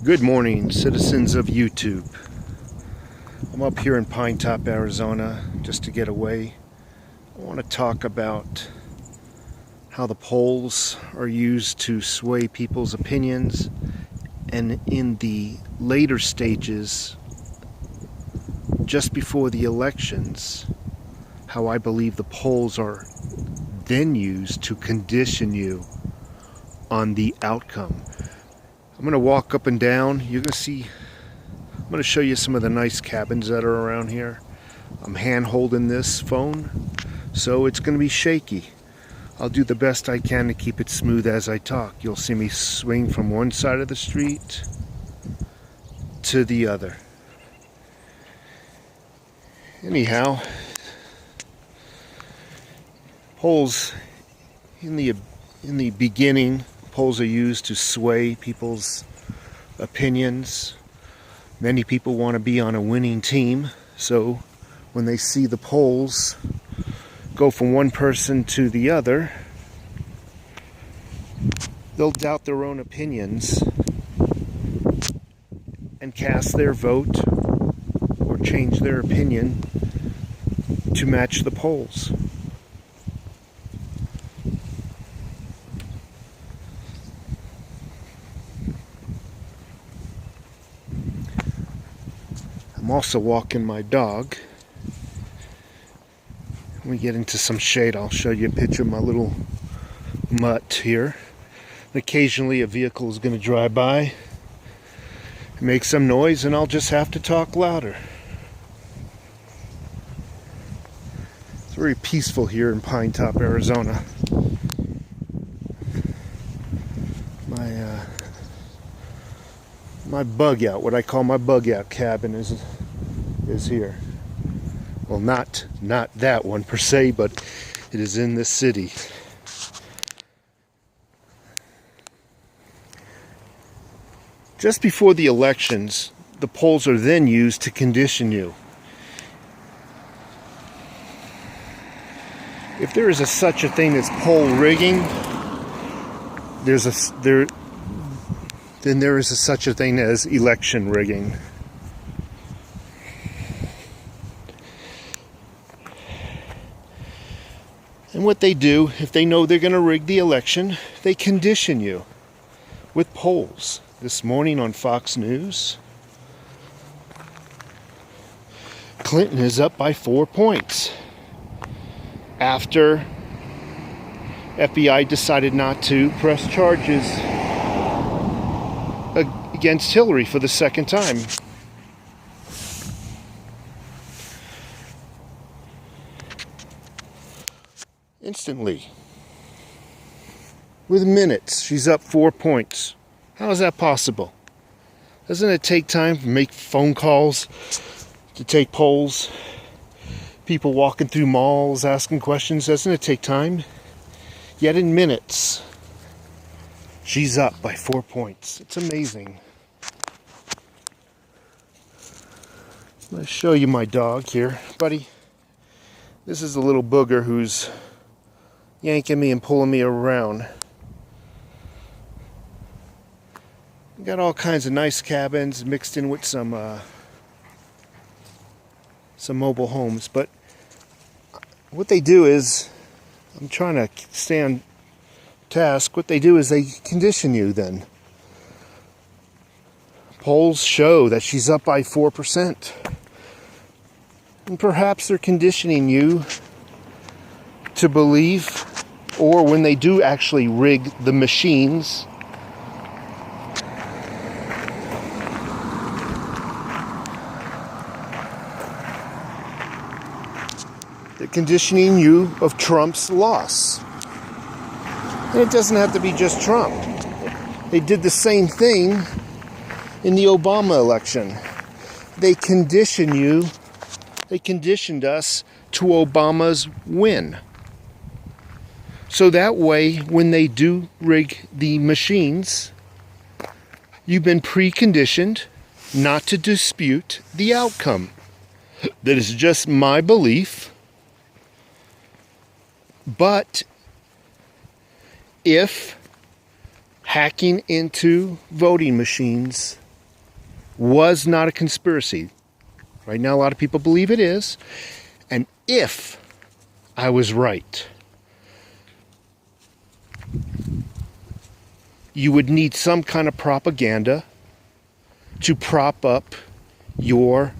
Good morning, citizens of YouTube. I'm up here in Pine Top, Arizona, just to get away. I want to talk about how the polls are used to sway people's opinions, and in the later stages, just before the elections, how I believe the polls are then used to condition you on the outcome. I'm going to walk up and down. You're going to see, I'm going to show you some of the nice cabins that are around here. I'm hand holding this phone, so it's going to be shaky. I'll do the best I can to keep it smooth as I talk. You'll see me swing from one side of the street to the other. Anyhow, polls in the beginning, polls are used to sway people's opinions. Many people want to be on a winning team, so when they see the polls go from one person to the other, they'll doubt their own opinions and cast their vote or change their opinion to match the polls. I'm also walking my dog. When we get into some shade, I'll show you a picture of my little mutt here. Occasionally a vehicle is going to drive by, make some noise, and I'll just have to talk louder. It's very peaceful here in Pine Top, Arizona. My bug out, what I call my bug out cabin is here. Well, not that one per se, but it is in this city. Just before the elections, the polls are then used to condition you. If there is such a thing as poll rigging, then there is such a thing as election rigging. And what they do, if they know they're going to rig the election, they condition you with polls. This morning on Fox News, Clinton is up by 4 points after FBI decided not to press charges against Hillary for the second time. Instantly, with minutes, she's up 4 points. How is that possible? Doesn't it take time to make phone calls, to take polls? People walking through malls asking questions, doesn't it take time? Yet in minutes, she's up by 4 points. It's amazing. I'm going to show you my dog here, buddy. This is a little booger who's yanking me and pulling me around. We got all kinds of nice cabins mixed in with some mobile homes, but what they do is, I'm trying to stay on task, what they do is they condition you then. Polls show that she's up by 4%. And perhaps they're conditioning you to believe, or when they do actually rig the machines, they're conditioning you of Trump's loss. And it doesn't have to be just Trump. They did the same thing in the Obama election. They conditioned us to Obama's win. So that way, when they do rig the machines, you've been preconditioned not to dispute the outcome. That is just my belief. But if hacking into voting machines was not a conspiracy. Right now, a lot of people believe it is. And if I was right, you would need some kind of propaganda to prop up your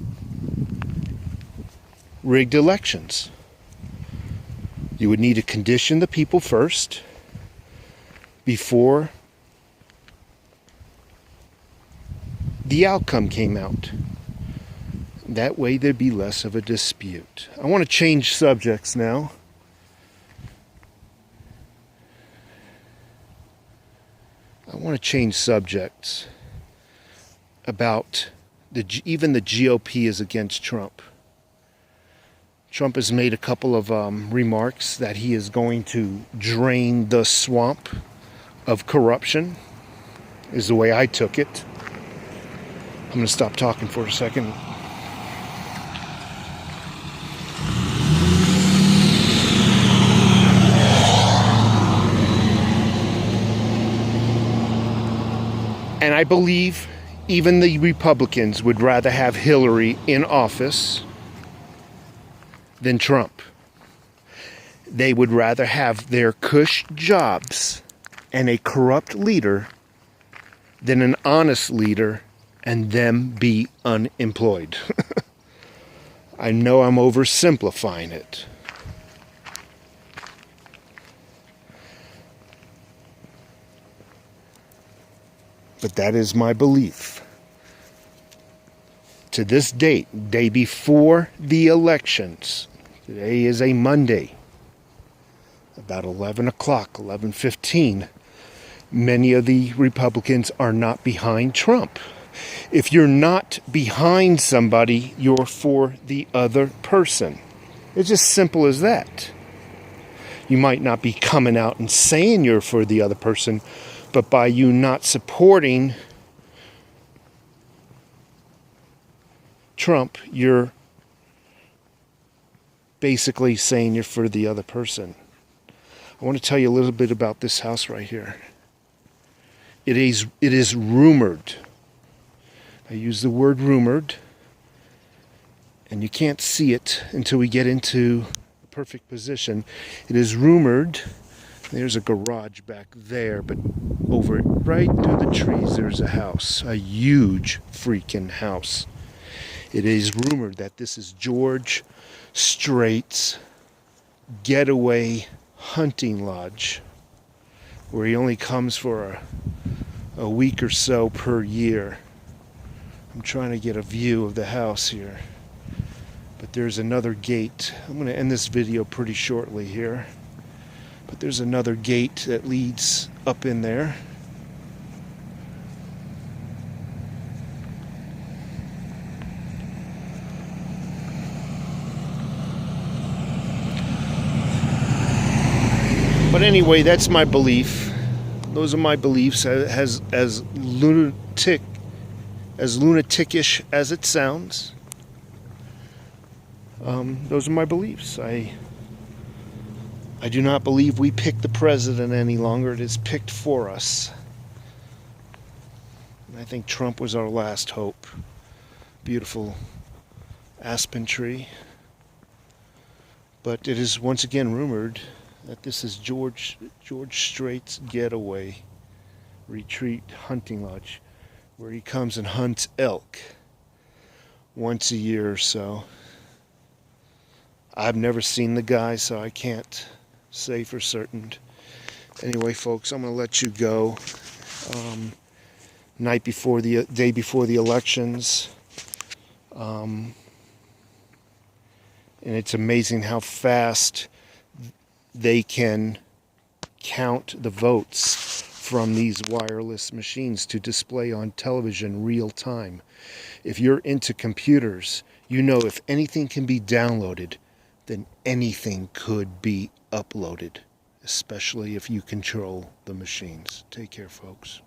rigged elections. You would need to condition the people first before the outcome came out. That way there'd be less of a dispute. I want to change subjects now. I want to change subjects about even the GOP is against Trump. Trump has made a couple of remarks that he is going to drain the swamp of corruption, is the way I took it. I'm going to stop talking for a second. And I believe even the Republicans would rather have Hillary in office than Trump. They would rather have their cush jobs and a corrupt leader than an honest leader and them be unemployed. I know I'm oversimplifying it. But that is my belief. To this date, day before the elections, today is a Monday, about 11 o'clock, 11:15, many of the Republicans are not behind Trump. If you're not behind somebody, you're for the other person. It's just simple as that. You might not be coming out and saying you're for the other person, but by you not supporting Trump, you're basically saying you're for the other person. I want to tell you a little bit about this house right here. It is rumored. I use the word rumored, and you can't see it until we get into the perfect position. It is rumored. There's a garage back there, but over right through the trees there's a house, a huge freaking house. It is rumored that this is George Strait's getaway hunting lodge, where he only comes for a week or so per year. I'm trying to get a view of the house here, but there's another gate. I'm going to end this video pretty shortly here. But there's another gate that leads up in there. But anyway, that's my belief. Those are my beliefs, as lunatic, as lunaticish as it sounds. Those are my beliefs. I do not believe we pick the president any longer. It is picked for us. And I think Trump was our last hope. Beautiful aspen tree. But it is once again rumored that this is George Strait's getaway retreat hunting lodge, where he comes and hunts elk once a year or so. I've never seen the guy, so I can't say for certain. Anyway, folks, I'm going to let you go. Day before the elections. And it's amazing how fast they can count the votes from these wireless machines to display on television real time. If you're into computers, you know if anything can be downloaded, then anything could be uploaded, especially if you control the machines. Take care, folks.